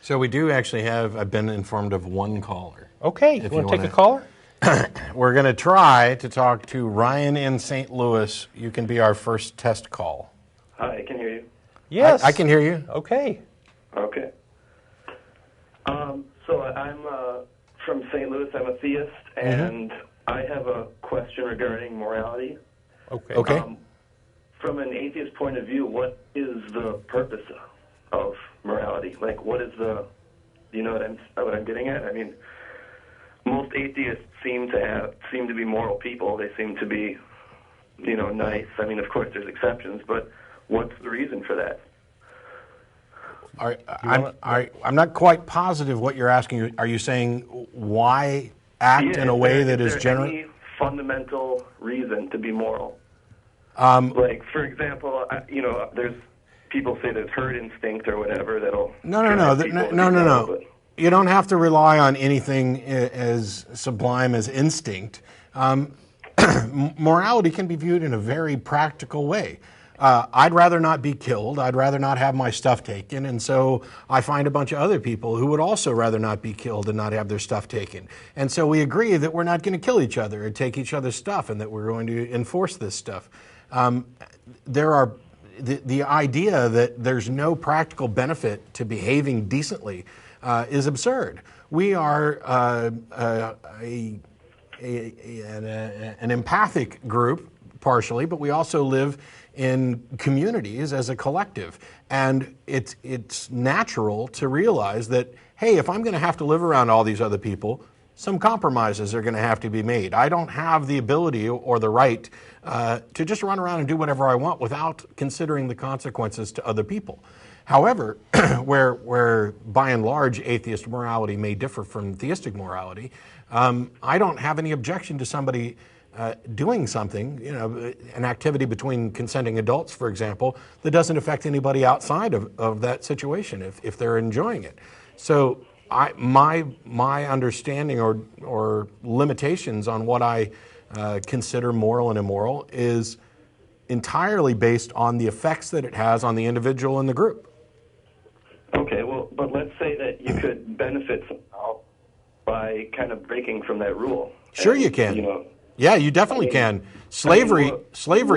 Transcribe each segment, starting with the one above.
So we do actually have, I've been informed of one caller. Okay, you want to take a caller? We're going to try to talk to Ryan in St. Louis. You can be our first test call. Hi, I can hear you. Yes. I can hear you. Okay. Okay. So I'm from St. Louis. I'm a theist, and I have a question regarding morality. Okay. Okay. From an atheist point of view, what is the purpose of morality? Like, what is the, you know what I'm getting at? I mean, most atheists seem to be moral people. They seem to be, nice. I mean, of course, there's exceptions, but what's the reason for that? I'm not quite positive what you're asking. Are you saying why act in a way that is general? Any fundamental reason to be moral? Like, for example, there's people say there's herd instinct or whatever that'll. No. You don't have to rely on anything as sublime as instinct. Morality can be viewed in a very practical way. I'd rather not be killed. I'd rather not have my stuff taken. And so I find a bunch of other people who would also rather not be killed and not have their stuff taken. And so we agree that we're not going to kill each other or take each other's stuff and that we're going to enforce this stuff. The idea that there's no practical benefit to behaving decently is absurd. We are an empathic group, partially, but we also live in communities as a collective. And it's natural to realize that, hey, if I'm going to have to live around all these other people, some compromises are going to have to be made. I don't have the ability or the right to just run around and do whatever I want without considering the consequences to other people. However, where by and large atheist morality may differ from theistic morality, I don't have any objection to somebody doing something, an activity between consenting adults, for example, that doesn't affect anybody outside of that situation if they're enjoying it. So my understanding or limitations on what I consider moral and immoral is entirely based on the effects that it has on the individual and the group. Okay, well, but let's say that you could benefit somehow by kind of breaking from that rule. Sure, you can. Yeah, you definitely can. Slavery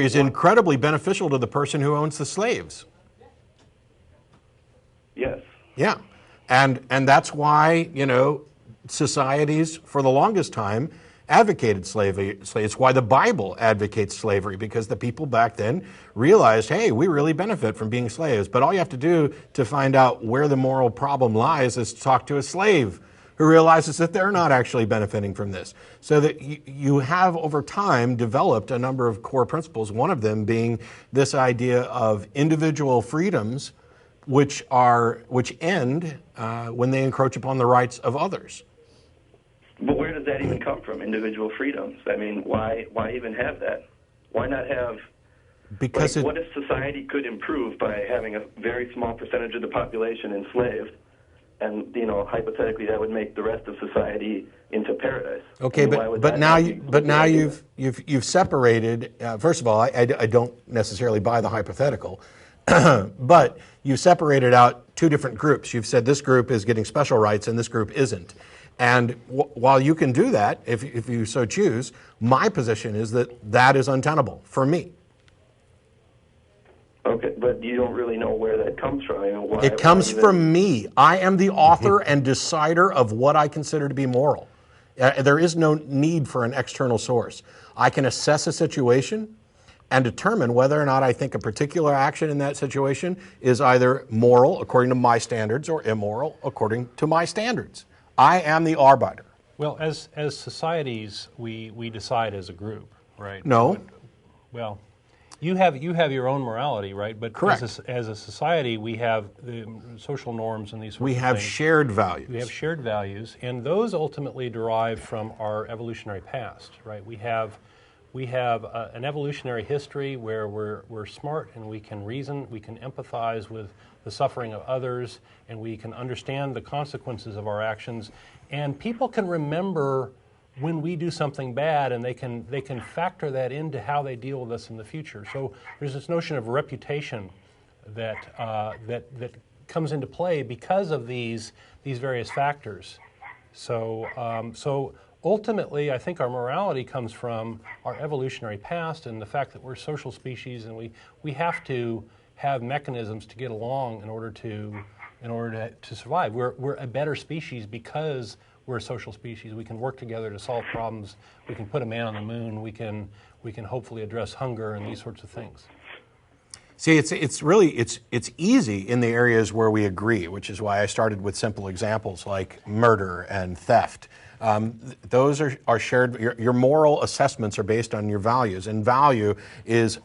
is incredibly beneficial to the person who owns the slaves. Yes. Yeah, and that's why societies for the longest time advocated slavery. It's why the Bible advocates slavery, because the people back then realized, hey, we really benefit from being slaves. But all you have to do to find out where the moral problem lies is to talk to a slave who realizes that they're not actually benefiting from this. So that you have over time developed a number of core principles, one of them being this idea of individual freedoms which end when they encroach upon the rights of others. But where does that even come from, individual freedoms? I mean, why even have that? Why not have... Because what if society could improve by having a very small percentage of the population enslaved? And hypothetically, that would make the rest of society into paradise. Okay, but now you've separated. First of all, I don't necessarily buy the hypothetical, but you separated out two different groups. You've said this group is getting special rights and this group isn't. And while you can do that, if you so choose, my position is that is untenable for me. Okay, but you don't really know where that comes from. It comes from me. I am the author and decider of what I consider to be moral. There is no need for an external source. I can assess a situation and determine whether or not I think a particular action in that situation is either moral according to my standards or immoral according to my standards. I am the arbiter. Well, as societies, we decide as a group, right? No. Well, you have your own morality, right? But correct. As a society, we have the social norms and these sorts of things. We have shared values. We have shared values, and those ultimately derive from our evolutionary past, right? We have an evolutionary history where we're smart and we can reason, we can empathize with the suffering of others, and we can understand the consequences of our actions. And people can remember when we do something bad, and they can factor that into how they deal with us in the future. So there's this notion of reputation that comes into play because of these various factors. So ultimately, I think our morality comes from our evolutionary past and the fact that we're social species, and we have to have mechanisms to get along in order to survive. We're a better species because we're a social species. We can work together to solve problems. We can put a man on the moon. We can hopefully address hunger and these sorts of things. See, it's really easy in the areas where we agree, which is why I started with simple examples like murder and theft. Those are shared. Your moral assessments are based on your values, and value is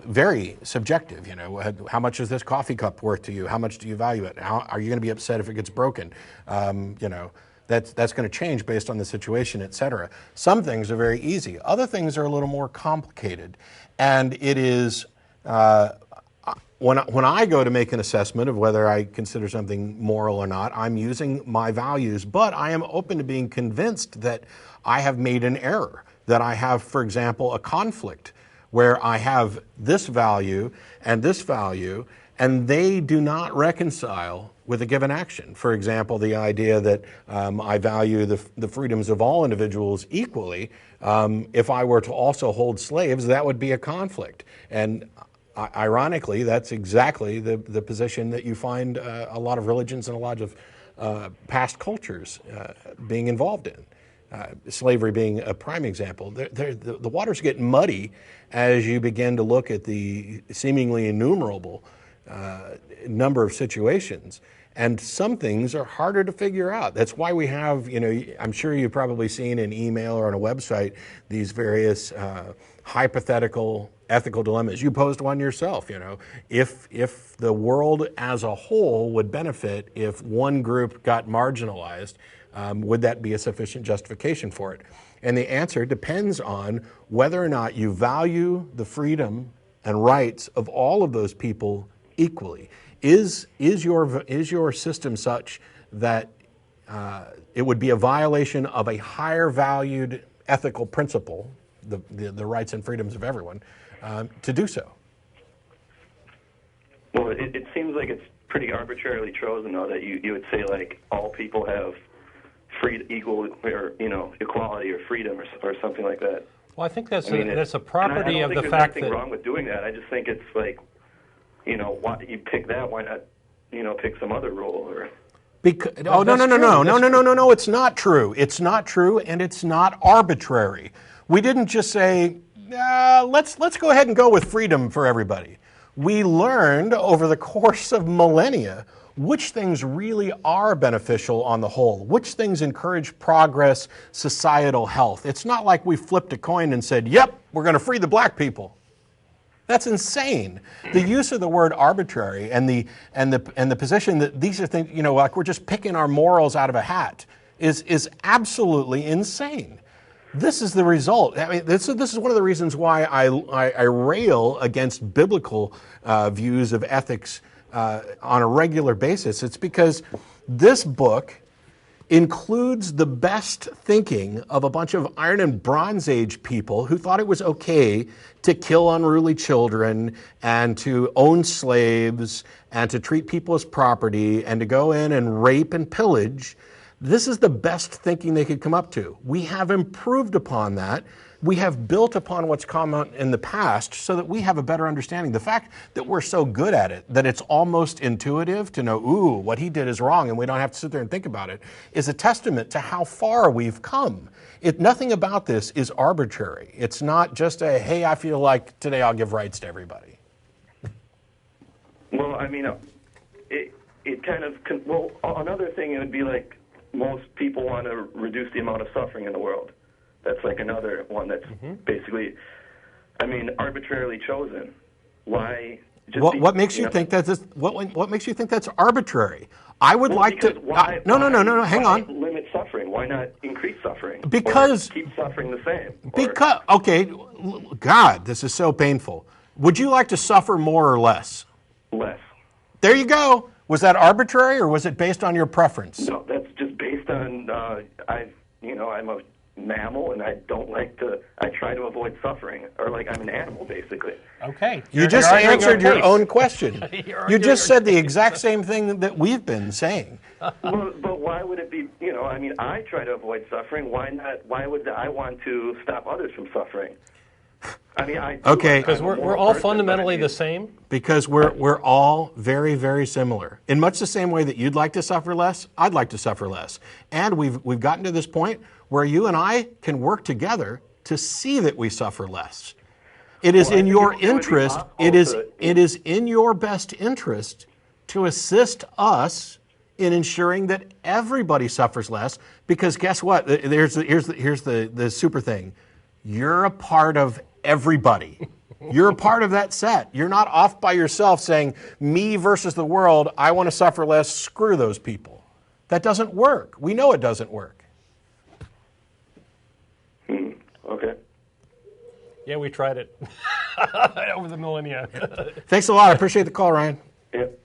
very subjective. You know, how much is this coffee cup worth to you? How much do you value it? How are you going to be upset if it gets broken? You know, that's going to change based on the situation, et cetera. Some things are very easy. Other things are a little more complicated, and it is. When I go to make an assessment of whether I consider something moral or not, I'm using my values, but I am open to being convinced that I have made an error, that I have, for example, a conflict where I have this value, and they do not reconcile with a given action. For example, the idea that I value the freedoms of all individuals equally. If I were to also hold slaves, that would be a conflict. And ironically, that's exactly the position that you find a lot of religions and a lot of past cultures being involved in. Slavery being a prime example. The waters get muddy as you begin to look at the seemingly innumerable number of situations. And some things are harder to figure out. That's why we have, you know, I'm sure you've probably seen in email or on a website these various hypothetical ethical dilemmas. You posed one yourself, you know. If the world as a whole would benefit if one group got marginalized, would that be a sufficient justification for it? And the answer depends on whether or not you value the freedom and rights of all of those people equally. Is your system such that it would be a violation of a higher valued ethical principle, the rights and freedoms of everyone, to do so? Well, it seems like it's pretty arbitrarily chosen, though, that you would say, like, all people have equal, or, you know, equality or freedom or something like that. Well, I think that's a property of the fact that... I don't think there's anything wrong with doing that. I just think it's like, you know, why you pick that? Why not, you know, pick some other rule? Or No, it's not true. It's not true, and it's not arbitrary. We didn't just say, let's go ahead and go with freedom for everybody. We learned over the course of millennia which things really are beneficial on the whole, which things encourage progress, societal health. It's not like we flipped a coin and said, yep, we're going to free the black people. That's insane. The use of the word arbitrary and the position that these are things, you know, like we're just picking our morals out of a hat is absolutely insane. This is the result. I mean, this is one of the reasons why I rail against biblical views of ethics on a regular basis. It's because this book includes the best thinking of a bunch of Iron and Bronze Age people who thought it was okay to kill unruly children and to own slaves and to treat people as property and to go in and rape and pillage. This is the best thinking they could come up to. We have improved upon that. We have built upon what's come out in the past so that we have a better understanding. The fact that we're so good at it, that it's almost intuitive to know, ooh, what he did is wrong, and we don't have to sit there and think about it, is a testament to how far we've come. Nothing about this is arbitrary. It's not just a, hey, I feel like today I'll give rights to everybody. Well, I mean, it kind of, well, another thing, it would be like most people want to reduce the amount of suffering in the world. That's like another one that's basically, I mean, arbitrarily chosen. Why? What makes you think that what makes you think that's arbitrary? I would like to. Why, no. Hang on. Limit suffering. Why not increase suffering? Because or keep suffering the same. Because okay, God, this is so painful. Would you like to suffer more or less? Less. There you go. Was that arbitrary or was it based on your preference? No, that's just based on I'm a mammal, and I try to avoid suffering, or like I'm an animal, basically. Okay. You just answered your own question. You just said the case. exact same thing that we've been saying. Well, but why would it be, I mean, I try to avoid suffering. Why not? Why would I want to stop others from suffering? I mean, Okay. Because we're all fundamentally the same? Because we're all very, very similar. In much the same way that you'd like to suffer less, I'd like to suffer less. And we've gotten to this point where you and I can work together to see that we suffer less. It is in your interest, it is in your best interest to assist us in ensuring that everybody suffers less, because guess what? Here's the super thing. You're a part of everybody. You're a part of that set. You're not off by yourself saying, me versus the world, I want to suffer less, screw those people. That doesn't work. We know it doesn't work. Okay. Yeah, we tried it over the millennia. Thanks a lot. I appreciate the call, Ryan. Yep.